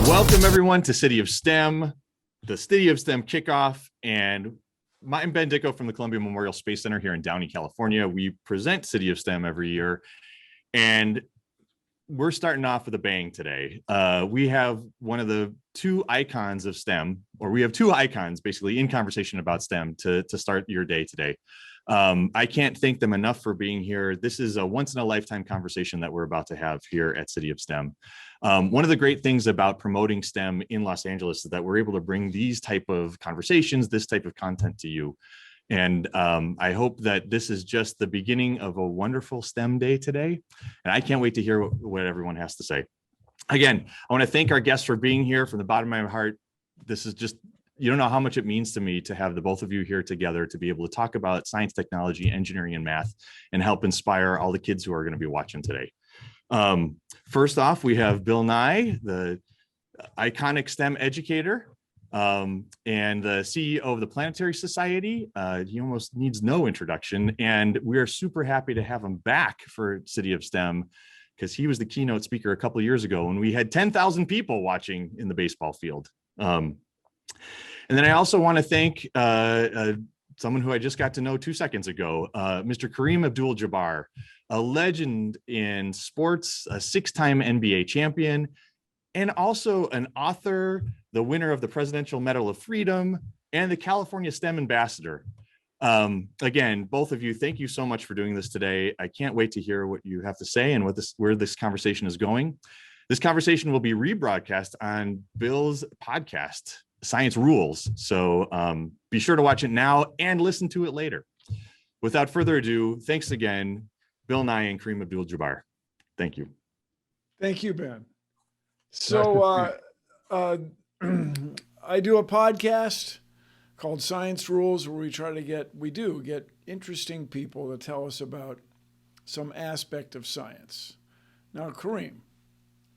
Welcome, everyone, to City of STEM, the City of STEM kickoff. And I'm Ben Dicko from the Columbia Memorial Space Center here in Downey, California. We present City of STEM every year, and we're starting off with a bang today. We have one of the two icons of STEM, or we have two icons basically in conversation about STEM to start your day today. I can't thank them enough for being here. This is a once in a lifetime conversation that we're about to have here at City of STEM. One of the great things about promoting STEM in Los Angeles is that we're able to bring these type of conversations, this type of content to you. And I hope that this is just the beginning of a wonderful STEM day today. And I can't wait to hear what everyone has to say. Again, I want to thank our guests for being here from the bottom of my heart. This is just, you don't know how much it means to me to have the both of you here together to be able to talk about science, technology, engineering, and math, and help inspire all the kids who are going to be watching today. First off, we have Bill Nye, the iconic STEM educator, and the CEO of the Planetary Society. He almost needs no introduction, and we are super happy to have him back for City of STEM because he was the keynote speaker a couple of years ago when we had 10,000 people watching in the baseball field. And then I also want to thank someone who I just got to know 2 seconds ago, Mr. Kareem Abdul-Jabbar, a legend in sports, a 6-time NBA champion, and also an author, the winner of the Presidential Medal of Freedom, and the California STEM ambassador. Again, both of you, thank you so much for doing this today. I can't wait to hear what you have to say and where this conversation is going. This conversation will be rebroadcast on Bill's podcast, Science Rules. So be sure to watch it now and listen to it later. Without further ado, thanks again, Bill Nye and Kareem Abdul-Jabbar. Thank you. Thank you, Ben. So I do a podcast called Science Rules where we get interesting people to tell us about some aspect of science. Now, Kareem,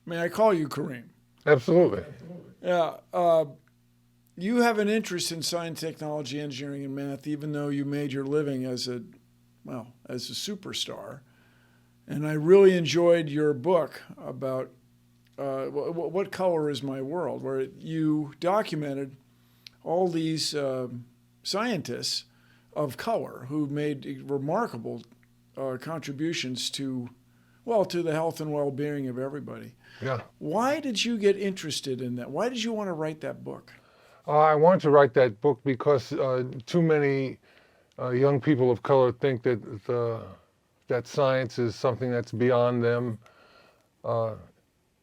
may I call you Kareem? Absolutely. Yeah. You have an interest in science, technology, engineering, and math, even though you made your living as a superstar. And I really enjoyed your book about What Color is My World, where you documented all these scientists of color who made remarkable contributions to the health and well-being of everybody. Yeah. Why did you get interested in that? Why did you want to write that book? I wanted to write that book because too many young people of color think that science is something that's beyond them.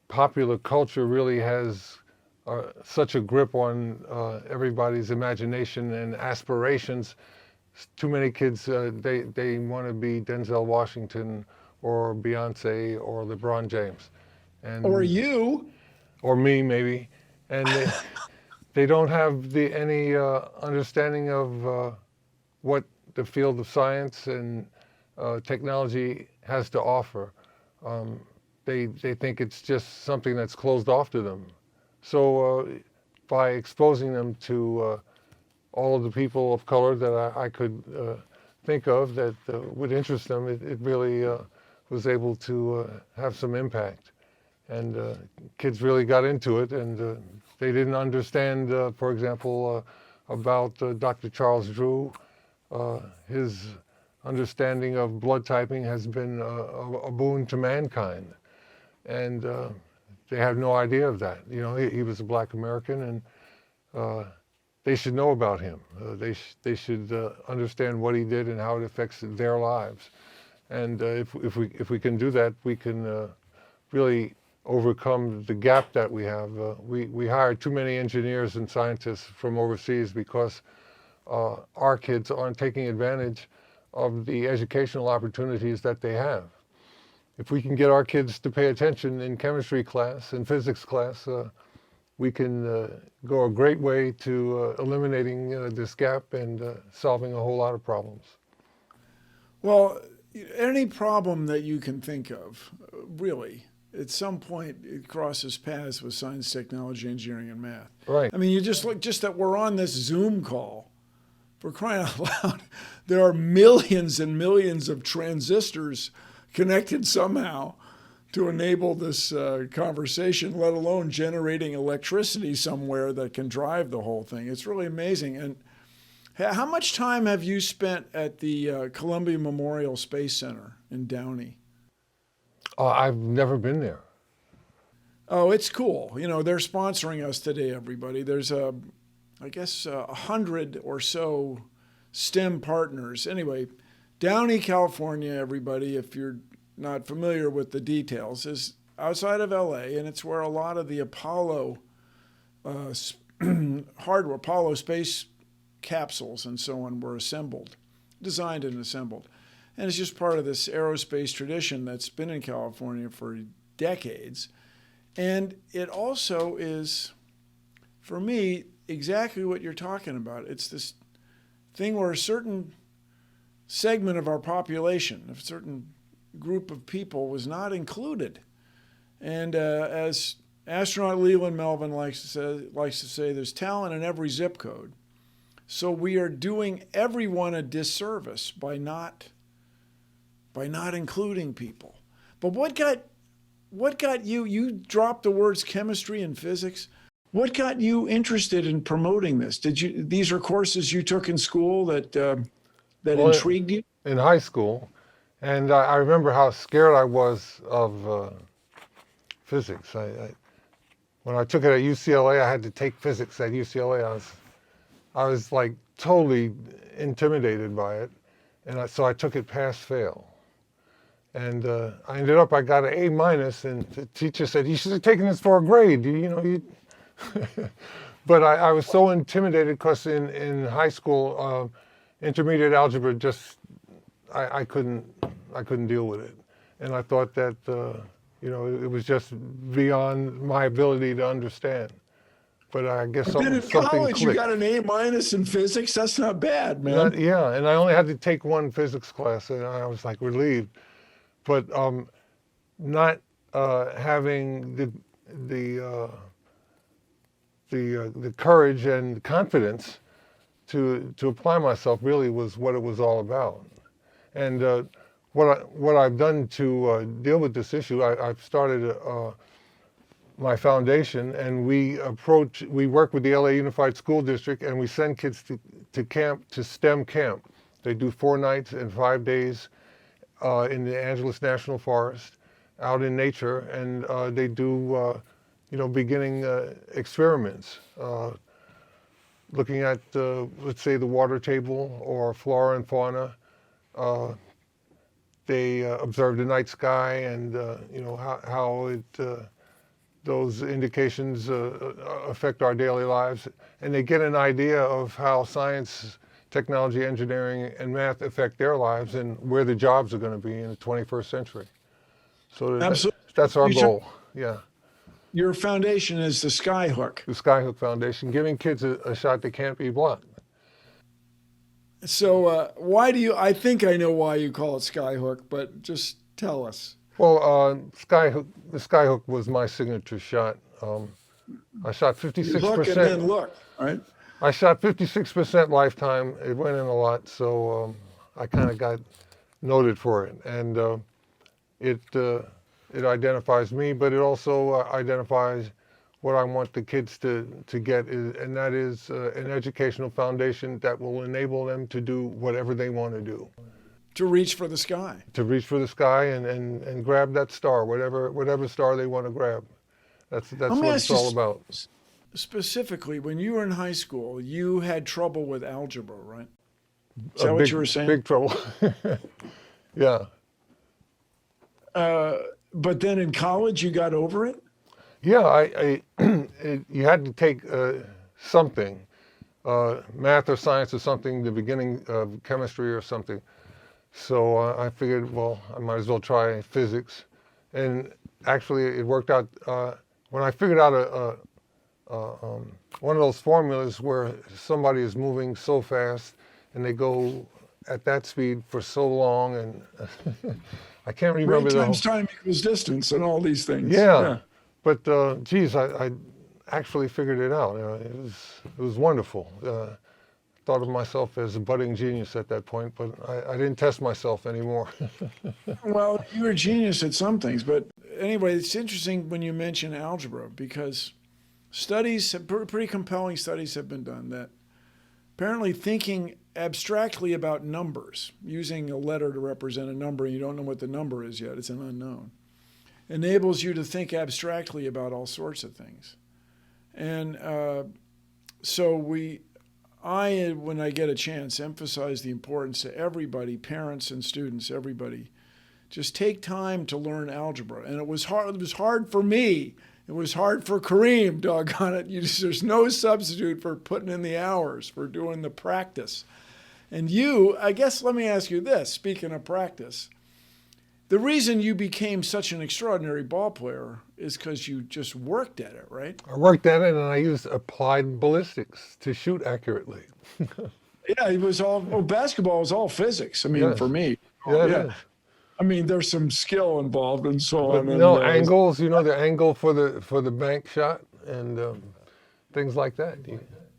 Popular culture really has such a grip on everybody's imagination and aspirations. Too many kids, they want to be Denzel Washington or Beyonce or LeBron James. Or you. Or me, maybe. And they don't have any understanding of what the field of science and technology has to offer. They think it's just something that's closed off to them. So by exposing them to all of the people of color that I could think of that would interest them, it really was able to have some impact. And kids really got into it, and they didn't understand, for example, about Dr. Charles Drew. His understanding of blood typing has been a boon to mankind. And they have no idea of that. You know, he was a Black American, and they should know about him. They should understand what he did and how it affects their lives. And if we can do that, we can really overcome the gap that we have. We hire too many engineers and scientists from overseas because our kids aren't taking advantage of the educational opportunities that they have. If we can get our kids to pay attention in chemistry class and physics class, we can go a great way to eliminating this gap and solving a whole lot of problems. Well, any problem that you can think of, really, at some point it crosses paths with science, technology, engineering, and math. Right. I mean, you just look, just that we're on this Zoom call, for crying out loud, there are millions and millions of transistors connected somehow to enable this conversation, let alone generating electricity somewhere that can drive the whole thing. It's really amazing. And how much time have you spent at the Columbia Memorial Space Center in Downey? I've never been there. Oh, it's cool. You know, they're sponsoring us today, everybody. There's, I guess, 100 or so STEM partners. Anyway, Downey, California, everybody, if you're not familiar with the details, is outside of LA, and it's where a lot of the Apollo hardware, Apollo space capsules and so on were assembled, designed and assembled. And it's just part of this aerospace tradition that's been in California for decades. And it also is, for me, exactly what you're talking about. It's this thing where a certain segment of our population, a certain group of people was not included. And as astronaut Leland Melvin likes to say, there's talent in every zip code. So we are doing everyone a disservice by not including people. But what got you dropped the words chemistry and physics? What got you interested in promoting this? These are courses you took in school that intrigued you? In high school. And I remember how scared I was of physics. When I took it at UCLA, I had to take physics at UCLA. I was like totally intimidated by it. And so I took it pass-fail. And I ended up, I got an A-, and the teacher said, you should have taken this for a grade. But I was so intimidated because in high school, intermediate algebra just, I couldn't deal with it. And I thought that, it was just beyond my ability to understand. But I guess something clicked. But then in college, you got an A- in physics. That's not bad, man. Yeah, and I only had to take one physics class, and I was like relieved. But not having the courage and confidence to apply myself really was what it was all about. And what I've done to deal with this issue, I've started my foundation, and we work with the LA Unified School District, and we send kids to STEM camp. They do 4 nights and 5 days in the Angeles National Forest, out in nature, and they do, beginning experiments, looking at, let's say, the water table or flora and fauna. They observe the night sky and, how it, those indications affect our daily lives, and they get an idea of how science, technology, engineering, and math affect their lives and where the jobs are going to be in the 21st century. So that's our goal. Yeah. Your foundation is the Skyhook. The Skyhook Foundation, giving kids a shot that can't be blocked. So I think I know why you call it Skyhook, but just tell us. Well, the Skyhook was my signature shot. I shot 56%. Look and then look, right? I shot 56% lifetime. It went in a lot, so I kind of got noted for it. And it identifies me, but it also identifies what I want the kids to get, and that is an educational foundation that will enable them to do whatever they want to do. To reach for the sky. To reach for the sky and grab that star, whatever star they want to grab. That's what it's all about. Specifically, when you were in high school, you had trouble with algebra, right? Is that what you were saying? Big trouble. Yeah. But then in college, you got over it? Yeah, you had to take something, math or science or something, the beginning of chemistry or something. So I figured, well, I might as well try physics. And actually, it worked out. When I figured out one of those formulas where somebody is moving so fast and they go at that speed for so long, and I can't remember. Rate times time equals distance and all these things. Yeah. But geez, I actually figured it out. It was wonderful. Thought of myself as a budding genius at that point, but I didn't test myself anymore. Well, you were a genius at some things, but anyway, it's interesting when you mention algebra, because pretty compelling studies have been done that apparently thinking abstractly about numbers, using a letter to represent a number, and you don't know what the number is yet, it's an unknown, enables you to think abstractly about all sorts of things. And so when I get a chance, emphasize the importance to everybody, parents and students, everybody, just take time to learn algebra. And it was hard. It was hard for me. It was hard for Kareem, doggone it. There's no substitute for putting in the hours, for doing the practice. And I guess, let me ask you this, speaking of practice, the reason you became such an extraordinary ball player is because you just worked at it, right? I worked at it, and I used applied ballistics to shoot accurately. Yeah, basketball was all physics. I mean, Yes. for me. Yeah, it is. I mean, there's some skill involved and so on. Angles, the angle for the bank shot and things like that.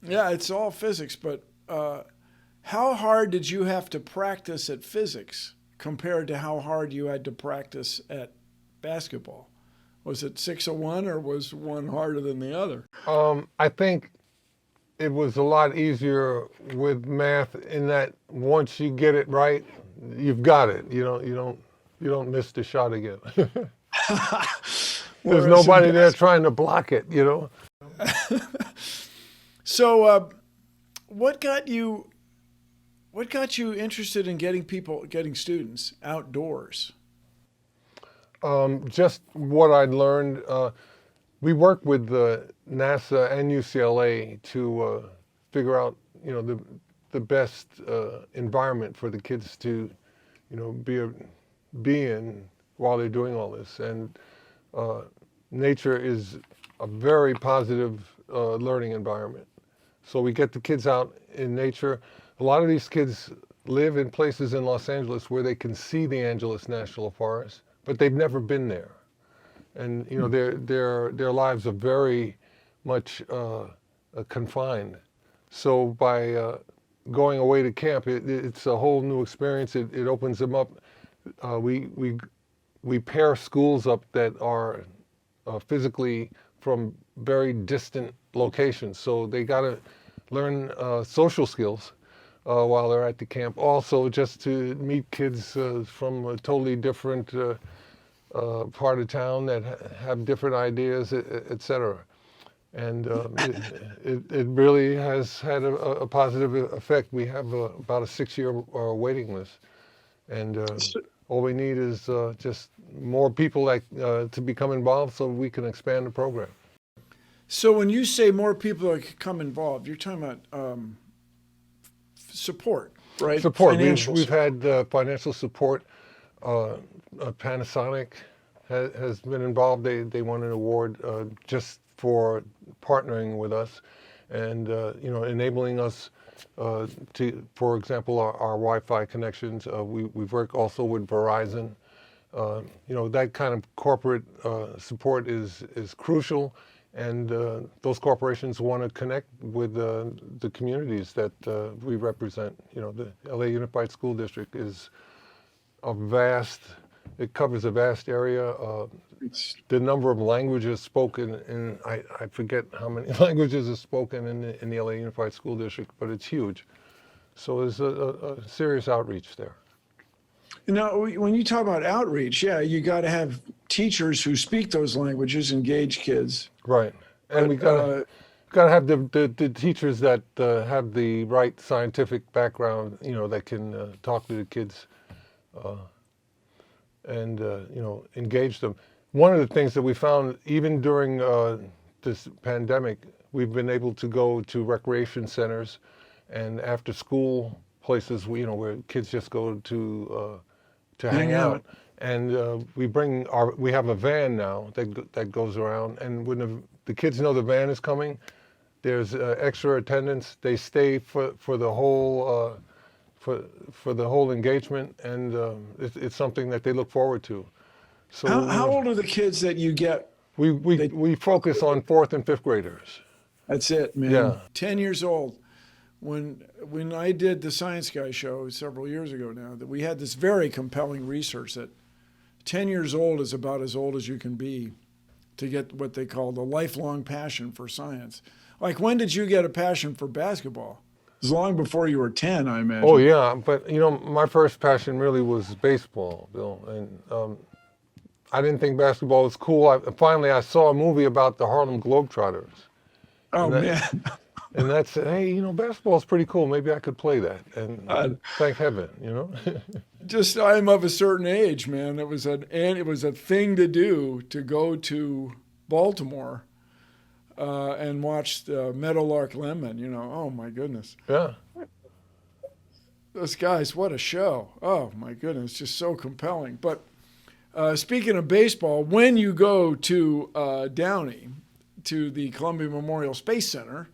Yeah, it's all physics, but how hard did you have to practice at physics compared to how hard you had to practice at basketball? Was it 6-1 or was one harder than the other? I think it was a lot easier with math in that once you get it right, you've got it. You don't miss the shot again. There's nobody there trying to block it, So, what got you interested in getting students outdoors? Just what I'd learned. We work with NASA and UCLA to figure out, the best environment for the kids to, be in while they're doing all this. And nature is a very positive learning environment. So we get the kids out in nature. A lot of these kids live in places in Los Angeles where they can see the Angeles National Forest, but they've never been there. And their lives are very much confined. So by going away to camp, it's a whole new experience. It opens them up. We pair schools up that are physically from very distant locations, so they got to learn social skills while they're at the camp. Also, just to meet kids from a totally different part of town that have different ideas, et cetera. And it really has had a positive effect. We have about a 6-year waiting list, and all we need is just more people to become involved so we can expand the program. So when you say more people that become involved, you're talking about support, right? Support. We've had financial support. Panasonic has been involved. They won an award just for partnering with us, and enabling us to, for example, our Wi-Fi connections. We've worked also with Verizon. That kind of corporate support is crucial, and those corporations want to connect with the communities that we represent. The LA Unified School District is it covers a vast area. The number of languages spoken, and I forget how many languages are spoken in the LA Unified School District, but it's huge. So there's a serious outreach there. When you talk about outreach, you got to have teachers who speak those languages, engage kids. Right, and we got to have the teachers that have the right scientific background, that can talk to the kids and engage them. One of the things that we found, even during this pandemic, we've been able to go to recreation centers and after school places, where kids just go to hang out. And we have a van now that goes around, and when the kids know the van is coming, there's extra attendance. They stay for the whole for the whole engagement, and it's something that they look forward to. So how old are the kids that you get? We focus on 4th and 5th graders. That's it, man. Yeah. 10 years old. When I did the Science Guy show several years ago now, that we had this very compelling research that 10 years old is about as old as you can be to get what they call the lifelong passion for science. Like, when did you get a passion for basketball? It was long before you were 10, I imagine. Oh yeah, but you know, my first passion really was baseball, Bill, and I didn't think basketball was cool. Finally, I saw a movie about the Harlem Globetrotters. Oh, and man. And that said, hey, you know, basketball's pretty cool. Maybe I could play that. And thank heaven, you know. Just, I'm of a certain age, man. It was a thing to do, to go to Baltimore and watch the Meadowlark Lemon, you know. Oh, my goodness. Yeah. Those guys, what a show. Oh, my goodness, just so compelling. But speaking of baseball, when you go to Downey, to the Columbia Memorial Space Center,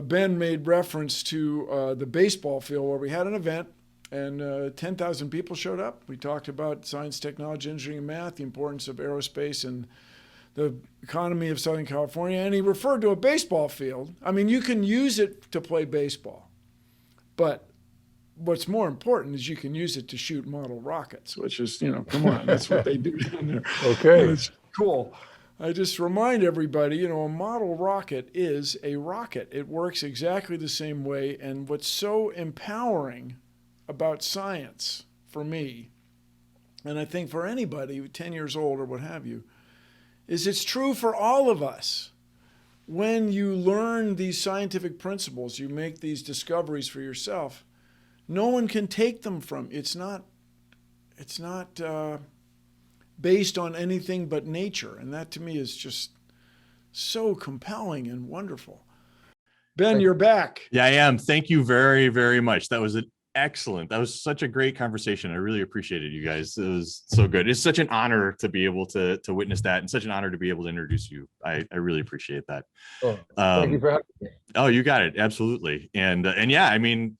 Ben made reference to the baseball field where we had an event and 10,000 people showed up. We talked about science, technology, engineering, and math, the importance of aerospace and the economy of Southern California. And he referred to a baseball field. I mean, you can use it to play baseball, but what's more important is you can use it to shoot model rockets, which is, you know, come on, that's what they do down there. Okay. And it's cool. I just remind everybody, you know, a model rocket is a rocket. It works exactly the same way. And what's so empowering about science for me, and I think for anybody 10 years old or what have you, is it's true for all of us. When you learn these scientific principles, you make these discoveries for yourself, no one can take them from you. It's not based on anything but nature. And that to me is just so compelling and wonderful. Ben, you're back. Yeah, I am. Thank you very, very much. That was excellent. That was such a great conversation. I really appreciated you guys. It was so good. It's such an honor to be able to witness that, and such an honor to be able to introduce you. I really appreciate that. Oh, thank you for having me. Oh, you got it. Absolutely. And yeah, I mean,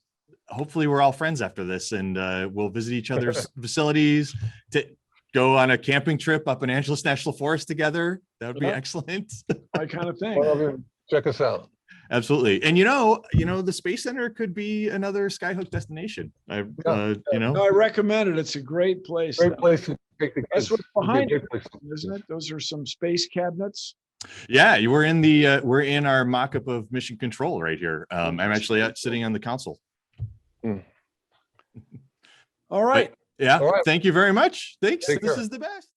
hopefully we're all friends after this, and we'll visit each other's facilities, to go on a camping trip up in Angeles National Forest together. That would be excellent. My kind of thing. Well, check us out. Absolutely. And you know, the Space Center could be another skyhook destination. You know, No, I recommend it. It's a great place. Great place to take the kids. That's what's behind it, Great place. isn't it? Those are some space cabinets. yeah, you were in the we're in our mock-up of Mission Control right here. I'm actually sitting on the console. All right. But, yeah. All right. Thank you very much. Thanks. Take This care. is the best.